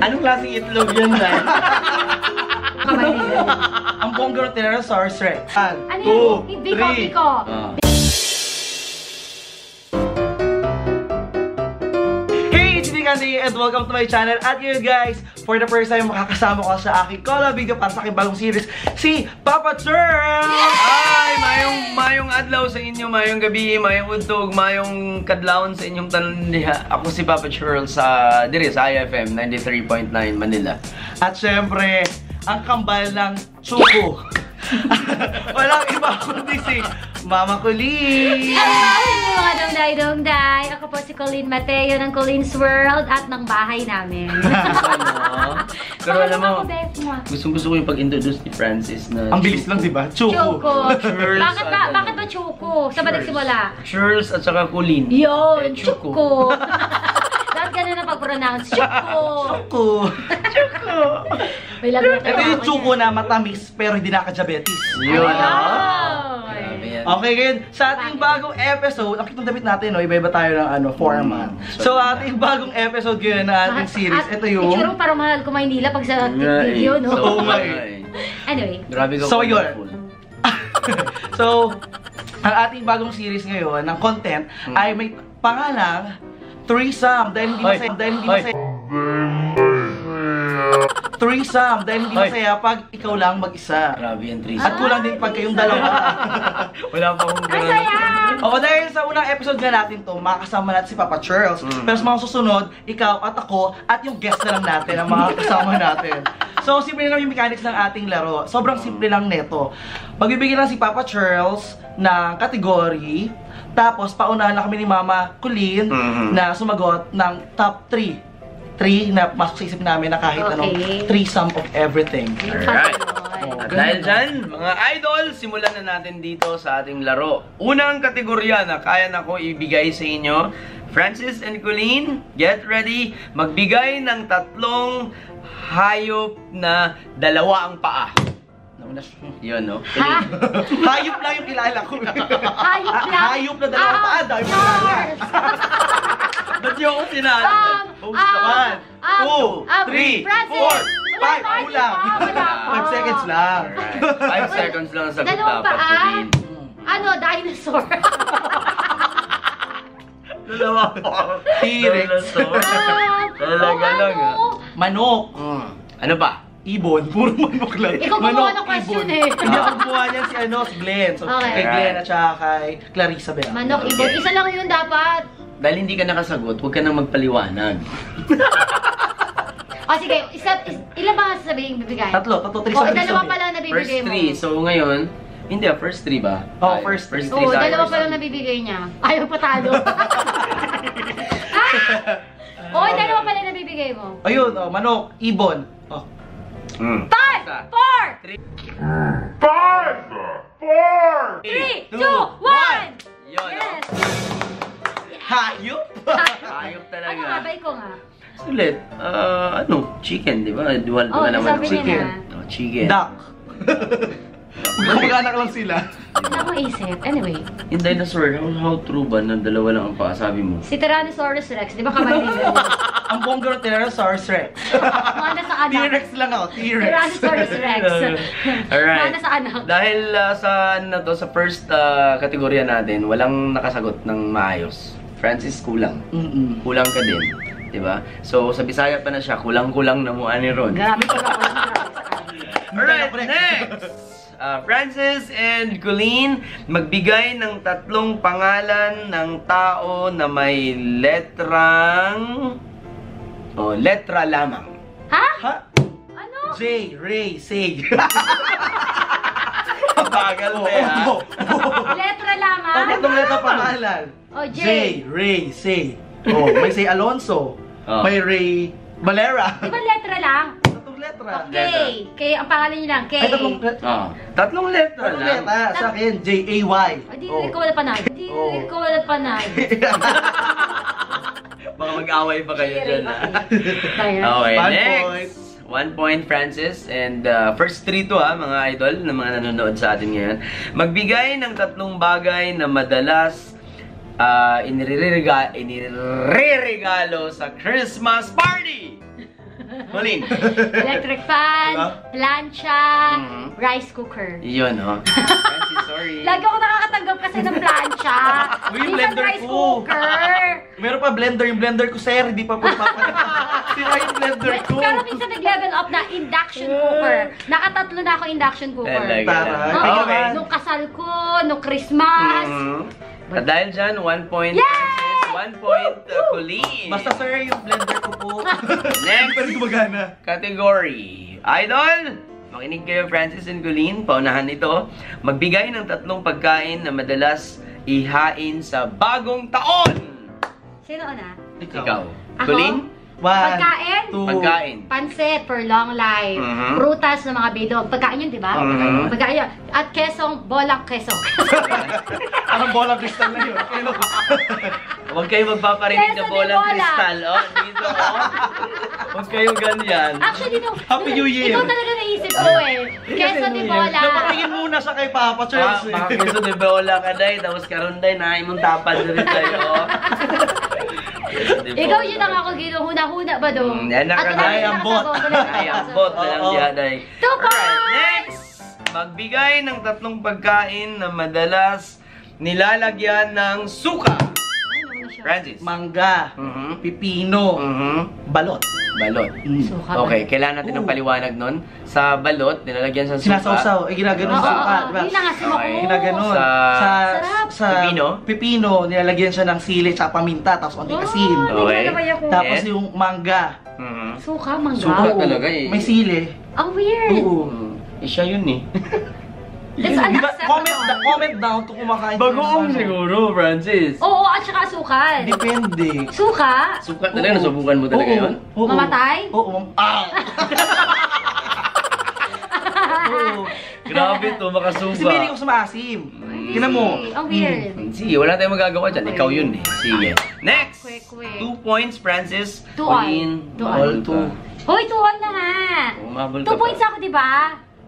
Anong klaseng itlog yan na? Kamalili. Ang bongga ng Tyrannosaurus Rex. Ano yun? Biko. Hey, it's me Candy and welcome to my channel. At yun guys, for the first time makakasama ko sa aking collab video para sa aking bagong series, si Papa Charles! Ay, mayong adlaw sa inyo, mayong gabi, mayong untog, mayong kadlawon sa inyong tandiha. Ako si Papa Charles sa IFM 93.9 Manila. At syempre, ang kambal ng Chuko. Walang iba kundi si Mama Colleen! Hello mga dongday! Ako po si Colleen Mateo ng Colleen's World at ng bahay namin. Pero alam mo, gusto ko yung pag-introduce ni Francis na ang bilis lang, di ba? Chuko. Bakit ba Chuko? Saan ba nagsimula? Charles at saka Colleen. Yun, Chuko. Dapat ganun ang pag-pronounce. Chuko. Chuko. Ito yung Chuko na matamis pero hindi nakadiabetes. Yun. Okay, ngayon, sa ating bagong episode, ang kitang damit natin, no? Iba-iba tayo ng format. So, ating bagong episode ngayon na ating series, ito yung... Siguro parang mahal ko Maynila pag sa video, no? So, Anyway. Grabe ka. So, yun. So, ang ating bagong series ngayon, ng content, ay may pangalang Threesome. Dahil hindi masaya, Threesome, dahil hindi masaya pag ikaw lang mag-isa. Grabe yan, threesome. At kulang din pag kayong dalawa. Wala pa akong Ang saya! Oo, dahil sa unang episode nga natin to, makakasama natin si Papa Charles. Pero sa mga susunod, ikaw at ako, at yung guest na lang natin, ang mga kasama natin. So, simple lang yung mechanics ng ating laro. Sobrang simple lang neto. Magbibigyan lang si Papa Charles ng category, tapos paunahan lang kami ni Mama Colleen na sumagot ng top 3 na pasok sa isip namin na kahit anong threesome of everything. Alright. At dahil dyan, mga idol, simulan na natin dito sa ating laro. Unang kategorya na kaya na ko ibigay sa inyo, Francis and Colleen, get ready. Magbigay ng 3 hayop na 2 ang paa. Yun, no? Hayop lang yung kilala ko. Hayop lang? Hayop na 2 paa. Dahil yung kilala. Ba't yung ako sinali? Host naman. 2, 3, 4, 5. Kulang. 5 seconds lang. 5 seconds lang ang sagot 2 dapat, paa? Colleen. Ano? Dinosaur? 2 paa. T-Rex. Talaga lang, ha? Manok. Ano ba? Ibon. Puro manok lang. Ikaw gumawa ng question eh. Hindi ako gumawa niyan si Glenn. So, kay Glenn at saka kay Clarissa Bell. Manok, ibon. Isa lang yun dapat. Dahil hindi ka nakasagot, huwag ka nang magpaliwanag. O sige, ilan ba sasabihin bibigay? 3, 3 dalawa pa lang nabibigay First mo. 3. So ngayon, hindi first 3 ba? Oo, first 3. Oo, 2 pa lang nabibigay niya. Ayaw patalo. Oo, 2 pa lang nabibigay mo. Ayun, manok, ibon. 5, 4, 3, 2, 1! Yun. Yes! Hayop? Hayop talaga. Ano nga ba? Ikaw nga. Sulit. Chicken, di ba? Dual naman sabi chicken. nila. Chicken. Duck. Mag-anak lang sila. Ano akong isip? Anyway. Yung dinosaur, how true ba na 2 lang ang paa, sabi mo? Si Tyrannosaurus Rex, di ba kamalili? Ang bongga ng Tyrannosaurus Rex. Mana sa anak. T-Rex lang ako, T-Rex. Tyrannosaurus Rex. Alright. Mana sa anak. Dahil sa first kategorya natin, walang nakasagot ng maayos. Francis, kulang. Kulang ka din. Diba? So, sa Bisaya pa na siya, kulang-kulang na mukha ni Ron. Grabe ko na. Alright, next! Francis and Colleen, magbigay ng 3 pangalan ng tao na may letrang... letra lamang. Ha? Ano? J, Ray, Say. Bagal na yan. Letra lamang? Ang 3 letra pangalan. J. J, Ray, Say. May Say Alonso. May Ray Valera. Di ba letra lang? 3 letra. K. Ang pangalan niyo lang, K. Ay, 3 letra. 3 letra 3 lang. letra. Sa akin, J-A-Y. Di ko wala panay. Ko wala panay. Baka mag-away pa kayo dyan, ha? Okay, next. 1 point, Francis. And first 3 to, mga idol, na mga nanonood sa atin ngayon. Magbigay ng 3 bagay na madalas inireregalo sa Christmas party! Colleen. Electric fan, Diba? plancha, Mhm. rice cooker. Yun, oh. Francis, sorry. Lagi ako nakakatanggap kasi ng plancha. Uy, yung Minsan blender rice ko. cooker. Meron pa blender, yung blender ko, sir, hindi pa po papalit. Sira yung blender ko. Pero minsan nag-level up na induction cooker. Nakatatlo na ako induction cooker. Talaga. Taray. Oo, Okay. nung kasal ko, nung Christmas. Mhm. At dahil dyan, 1 point Yay! Francis, 1 point Colleen. Basta, sir, yung blender ko po. Next Hindi gumagana. category. Idol! Makinig kayo, Francis and Colleen. Paunahan nito. Magbigay ng 3 pagkain na madalas ihain sa bagong taon. Sino una? Ikaw. Ako? Colleen? 1, Pagkain? 2, Pagkain. Pansit for long life. Mhm. Prutas ng mga bilog. Pagkain yun, di ba? Mhm. Pagkain yun. At kesong, bolang keso. Parang bola kristal na yun. Kaya Huwag kayo magpaparinig na Queso de bolang bola. kristal. Oh, dito, oh. Huwag kayong ganyan. Actually, no. Happy New Year. Ikaw talaga naisip ko eh. Keso de bola. Napatingin muna siya kay Papa Charles. Baka keso de bola ka day, tapos karon day, naay mong tapad rin tayo. Ikaw yun ang ako ginuhuna-huna ba doon? Yan na ka, Ay, ang bot. Ay, ang bot na lang Oo. diya day. 2 points! Alright, next! Magbigay ng 3 pagkain na madalas nilalagyan ng suka. Francis. Mangga, Mhm. pipino, Mhm. balot. Balot. Suka ba? Okay, kailangan natin ng Oo. paliwanag nun. Sa balot, nilalagyan sa suka. Sinasawsaw. Ginaganon Oo, sa oo, suka. oo. Diba? Yun na nga, simo Okay. ko. Ginaganon. Sa- sa Pipino? pipino, nilalagyan siya ng sili at paminta, tapos onting asin. Okay. Tapos Yes. yung mangga, Mhm. Suka, mangga. Suka oo, talaga eh. may sili. Ang weird. Oo. Siya yun eh. That's Diba, unacceptable. comment down kung kumakain ka Bagoong ng ano. siguro, Francis. Oo, at saka asukal. Depende. Suka? Suka talaga, nasubukan mo talaga yun? Oo. Mamatay? Oo. Ah! Oo. Grabe to, makasuba. Kasi hindi ko sumaasim. Tinan mo. Ang weird. Sige, wala tayong magagawa dyan. Ikaw yun eh. Sige. Next! Quick. 2 points, Francis. Two all. Colleen, Two all all. to. Hoy, 2 all na nga. Umabol 2 ka pa. points ako, di ba?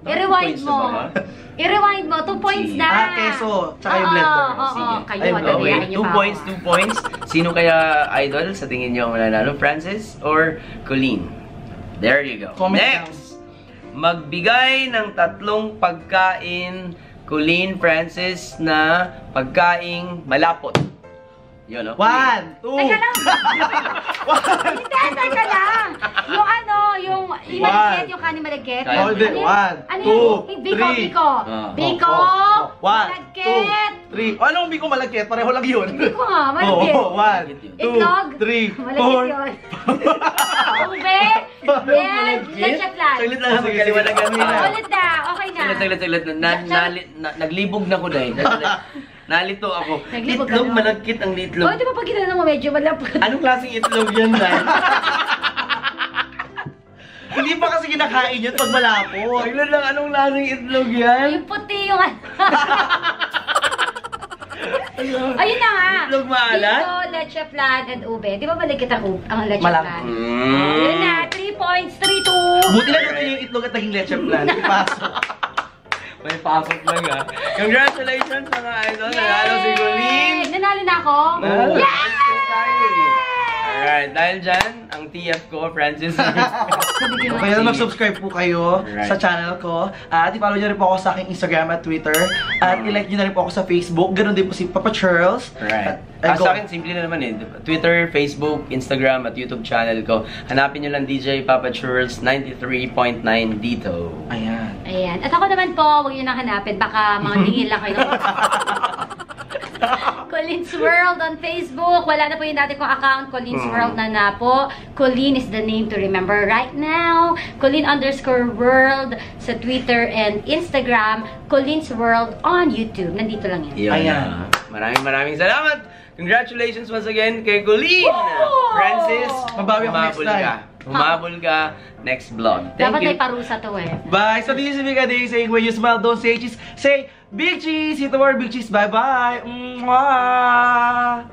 I-rewind points mo. na ba? I-rewind mo. 2 points Sige. na. Keso, tsaka yung blender. Oo, Sige. kayo, Ay, dadayain Okay, niyo 2 pa points, ako. 2 points. Sino kaya idol sa tingin niyo ang mananalo? Francis or Colleen? There you go. Comment Next! Magbigay ng 3 pagkain, Colleen, Francis, na pagkaing malapot. Yun, no? 1, 2, Teka lang. Hindi, teka lang. Yung ano, yung malagkit, yung kanin malagkit. Kaya Hold it. Ano yun? 1, Ano 2, yun? Biko, 3. biko. Ah. Biko, 1, 2, malagkit. 3. Anong biko malagkit? Pareho lang yun. Biko nga, malagkit. Oo, 1, 2, Itlog. 3, Malagkit 4. yun. Ube, and leche flan. Saglit lang, Sige, magkaliwanagan sige. mo na. Ulit na, okay na. Saglit. Naglibog na ko dahil. Nalito ako. Naglibog ka Itlog, na? malagkit ang itlog. Oh, di ba pag ginano mo medyo malapot? Anong klaseng itlog yan, Dan? Hindi pa kasi kinakain yun pag malapot. Saglit lang, anong klaseng itlog yan? Yung puti yung ano. Ayun na nga. Itlog maalat? Biko, leche flan, and ube. Di ba malagkit ang leche Malapot. flan? Mm. Yun na, 3 points, 3-2. Buti lang natin yung itlog at naging leche plan. Ipasok. May pasok lang ah. Congratulations mga idol. Nanalo si Colleen. Nanalo na ako? Nanalo. Yay! Alright, dahil dyan, ang TF ko, Francis. Kaya mag-subscribe po kayo Right. sa channel ko. At i-follow nyo rin po ako sa aking Instagram at Twitter. At i-like nyo na rin po ako sa Facebook. Ganon din po si Papa Charles. Right. At, Sa akin, simple na naman eh. Twitter, Facebook, Instagram, at YouTube channel ko. Hanapin nyo lang DJ Papa Churls 93.9 dito. Ayan. Ayan. At ako naman po, huwag yun nang hanapin. Baka mga dingil lang kayo. Colin's World on Facebook. Wala na po yung dati kong account. Colin's World na po. Colleen is the name to remember right now. Colleen_world sa Twitter and Instagram. Colin's World on YouTube. Nandito lang yan. Yun. Ayan. Maraming salamat. Congratulations once again kay Colleen. Woo! Francis, Mabawi ako next humabol time. ka. Humabol ka next vlog. Dapat Thank may you. parusa to eh. Bye! So this is Mika Day saying when you smile, don't say cheese. Say big cheese! See you tomorrow, big cheese. Bye-bye! Mwah!